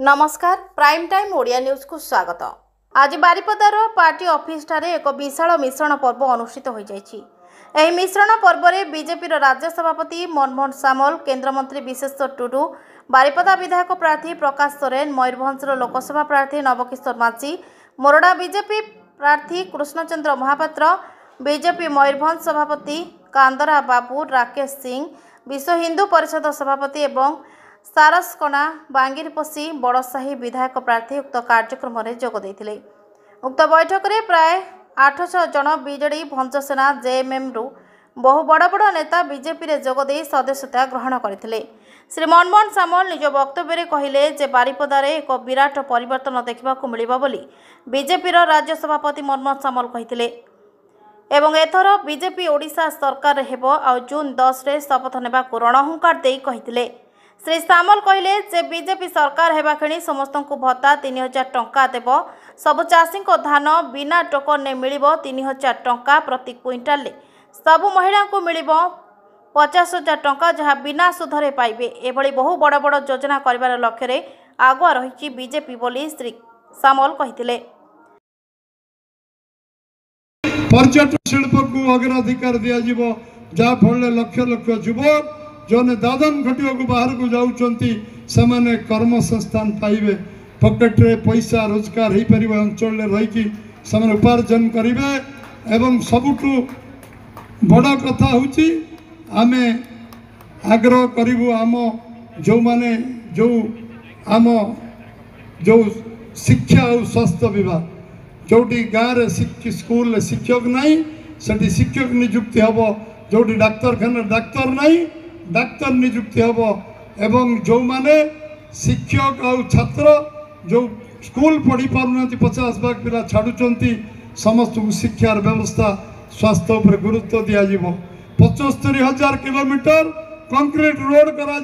नमस्कार prime time Odia news को स्वागत। आज बारिपदार पार्टी ऑफिस ठारे एक विशाल मिश्रण पर्व अनुष्ठित हो जाइछि। एही मिश्रण पर्व रे बीजेपी राज्य सभापति मनमोहन सामल, केंद्रमंत्री विशेश्वर टुडू, बारिपदा विधायक प्रार्थी प्रकाश सोरेन, मयूरभंज लोकसभा प्रार्थी नवकिशोर माझी, मोरडा बीजेपी प्रार्थी कृष्णचंद्र महापात्र, बीजेपी मयूरभंज सभापति कांदरा बाबू, राकेश सिंह, विश्व हिंदू परिषद सभापति एवं सारसकणा बांगिरपसी बड़साही विधायक प्रार्थी उक्त कार्यक्रम में जोग देथिले। उक्त बैठक में प्राय 800 जन बीजेडी भंजसेना जेएमएम रु बहु बड़ बड़ नेता बीजेपी रे जोग दे सदस्यता ग्रहण करथिले। श्री मनमोहन सामल निज वक्तव्य में कहले जे बारिपदार एक विराट परिवर्तन देखा मिलिबो बोली बीजेपी राज्य सभापति मनमोहन सामल कहिथिले एवं एथर बीजेपी ओडिशा सरकार हेबो आ जून 10 रे शपथ नेबाकू रणहुंकार देई कहिथिले। श्री सामल कहले जे बीजेपी सरकार हेबा खिणी समस्त को भत्ता 3000 टंका देव, सबु चाषी को धान बिना टोकन ने मिलिबो 3000 टंका प्रति क्विंटाल, सबु महिला को मिलिबो 50,000 टंका जहाँ बिना सुधरे पाइबे। एभली बहु बड़ बड़ योजना करिवार लक्ष्य रे आगुआ रहिछि बीजेपी बोली श्री सामल कहिथिले। पर्यटन शिल्प को अग्राधिकार दिया जिवो जा फल लक्ष लक्ष युवक जो ने दादन घटिया को बाहर को जाउचंती समाने कर्म संस्थान पाइबे, पॉकेट रे पैसा रोजगार हो पार अंचल रही कि समाने उपार्जन करिवे। एवं सबुठु बड़ा कथा होची आमे आग्रह करिवु आम जो माने जो आम जो शिक्षा और स्वास्थ्य विभाग जोटी गाँव स्कूल शिक्षक नहीं सेठी शिक्षक नियुक्ति हम, जोटी डाक्तरखाना डाक्तर नहीं डाक्तर नियुक्ति हम। एवं जो माने शिक्षक और छात्र जो स्कूल पढ़ी पारना 50 भाग पिला छाड़ुंट समस्त को शिक्षार व्यवस्था स्वास्थ्य उपर गुरुत्व दिज्व। 75,000 किलोमीटर कंक्रीट रोड करा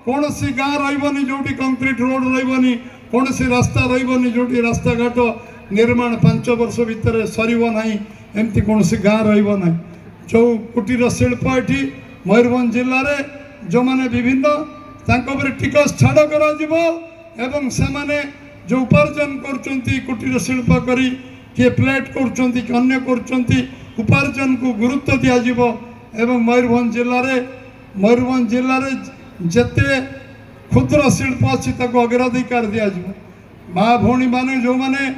कौन सी गाँ रही जोटी कंक्रीट रोड रही कौन सी रास्ता रही जोटी रास्ता घाट निर्माण 5 वर्ष भितर सरीब ना एमती कौन सी गाँ रही। जो कुटीर शिल्प ये मयूरभंज जिले में जो माने विभिन्न टिकस छाड़ करा एवं से माने जो उपार्जन करचंती कुटीर शिल्प करी किए प्लेट करचंती कि अन्य करचंती उपार्जन को गुरुत्व दिज्व। एवं मयूरभंज जिले में जेते क्षुद्र शिल्प अच्छी अग्राधिकार दिज्व। माँ भौणी माने जो माने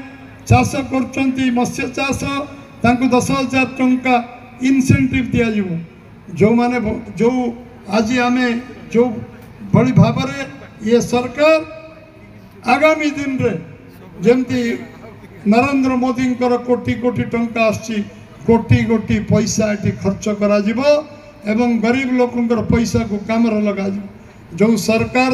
चाष करचंती मत्स्य चाष तांको 10,000 टंका इनसेंटिव दिज्व। जो माने जो आज आमे जो भली भाव ये सरकार आगामी दिन रे जमती नरेंद्र मोदी कोटी कोटी टंका आसी कोटी कोटी पैसा ये खर्च करा जिवो एवं गरीब लोकंकर पैसा को काम लगा जो सरकार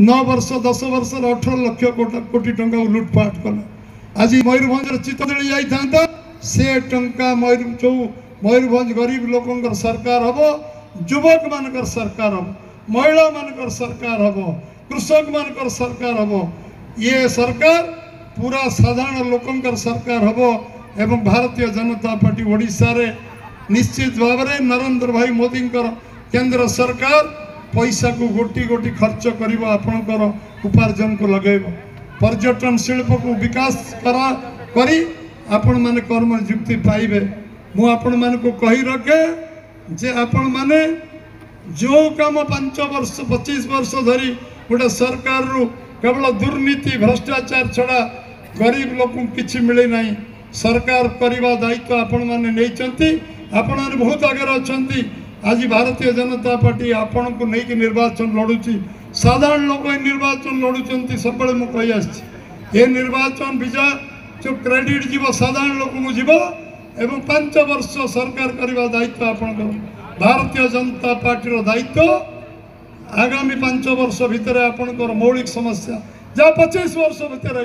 9 वर्ष 10 वर्ष 18 लाख कोटी टंका लुटपाट कला। आज मयूरभंज चितदली जाता से टंका मयूरभंज गरीब लोकंकर सरकार हम, युवक मानकर सरकार हम, महिला मानकर सरकार हम, कृषक मानकर सरकार हम। ये सरकार पूरा साधारण लोकंकर सरकार हम। एवं भारतीय जनता पार्टी ओडिशा रे निश्चित भाव में नरेंद्र भाई मोदी केंद्र सरकार पैसा को गोटी गोटी खर्च कर आपणकर उपार्जन को लगेब। पर्यटन शिल्प को विकास करी आपण माने कर्म नियुक्ति पाइबे। मु आपण मान को कही रखे जे आपण माने जो काम 5 वर्ष 25 वर्ष धरी गोटे सरकार रु केवल दुर्नीति भ्रष्टाचार छड़ा गरीब लोक किछि मिले नहीं। सरकार करवा दायित्व आपण माने नैचंती, आपण माने बहुत आगे अछंती। आज भारतीय जनता पार्टी आपण को नहीं निर्वाचन लड़ुची, साधारण लोक निर्वाचन लड़ुचंती। सब मु कही आछि ये निर्वाचन विजय जो क्रेडिट जीव साधारण लोक को जीव एवं 5 वर्ष सरकार करने दायित्व आपण भारतीय जनता पार्टी दायित्व। आगामी 5 वर्ष भितर आपणकर मौलिक समस्या जहाँ 25 वर्ष भितर है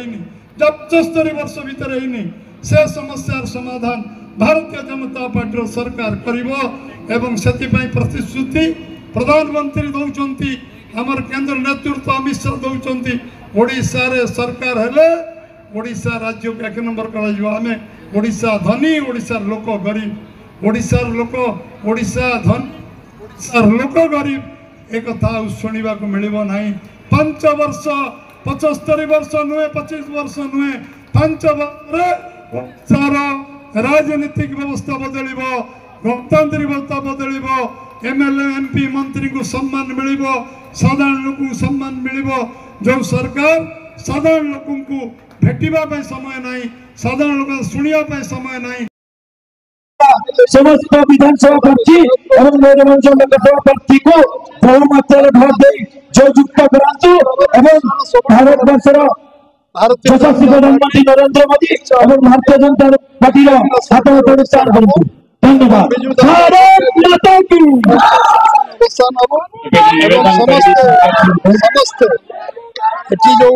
जहाँ 75 वर्ष भितर है से समस्यार समाधान भारतीय जनता पार्टी सरकार करिवो। एवं सेतिपई प्रतिश्रुति प्रधानमंत्री दौचंती, हमर केंद्र नेतृत्व अमित शाह दौचंती। ओडिशा रे सरकार हेले ओडिशा राज्य को 1 नंबर करा आमे ओडिशा धनी ओडिशार लोक गरीब, ओडिशार लोक ओडिशा धन ओडिशार लोक गरीब एक शुणा को मिल ना। 5 वर्ष 75 वर्ष नुहे 25 वर्ष नुहे 5 चार राजनीतिक व्यवस्था बदल गणतांत्रिक व्यवस्था बदल एमएलए एमपी मंत्री को सम्मान मिल साधारण लोक सम्मान मिल जो सरकार साधारण लोक को भेटा समय नहीं साधारण लोक शुणा समय नहीं समस्त विधानसभा प्रार्थी और मेरगंज लोकसभा प्रार्थी को बहु मात्रा भोट दे जो युक्त करातु एवं भारत वर्षर यशस्वी प्रधानमंत्री नरेंद्र मोदी और भारतीय जनता पार्टी हाथ प्रचार करतु। धन्यवाद। भारत माता की समस्त एटी जो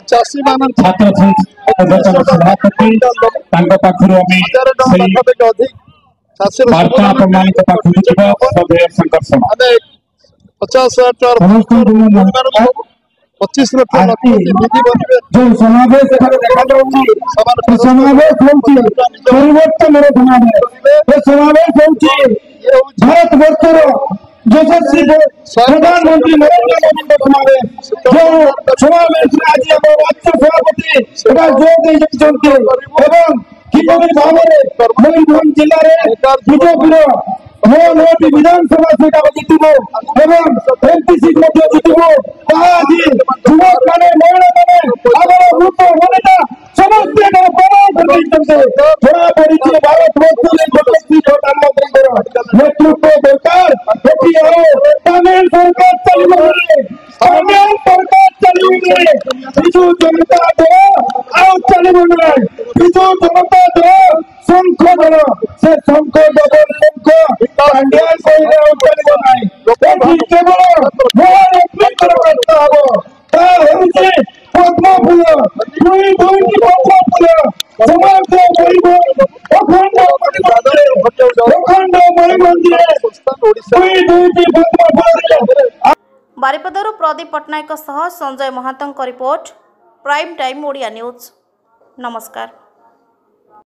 चाषी मान छात्र सभापति वार्ता प्रमाणित संकर्षण 50,000 25 लाख जो समावेश समावेश परिवर्तन समावेश भारत वर्षर यशस्वी प्रधानमंत्री नरेंद्र मोदी समावेश जो समावेश आज राज्य सभापति जोग एवं किपरि भाव में मयूरभंज जिले में बीजेपी विधानसभा सीट जितबू एवं एमपी सीट जितबू युवक मैंने महिला मैंने रूप मनता समस्त जना पड़ी भारत वर्ष नेतृत्व दरकार तमिल सरकार चलिए विजु जनता दल चलू ना विजु जनता दल शंख दल से शंख डबल शंख पद्म फूल बारिपदारू प्रदीप पट्टनायक सह Sanjay Mahanto report prime time Odia news. नमस्कार।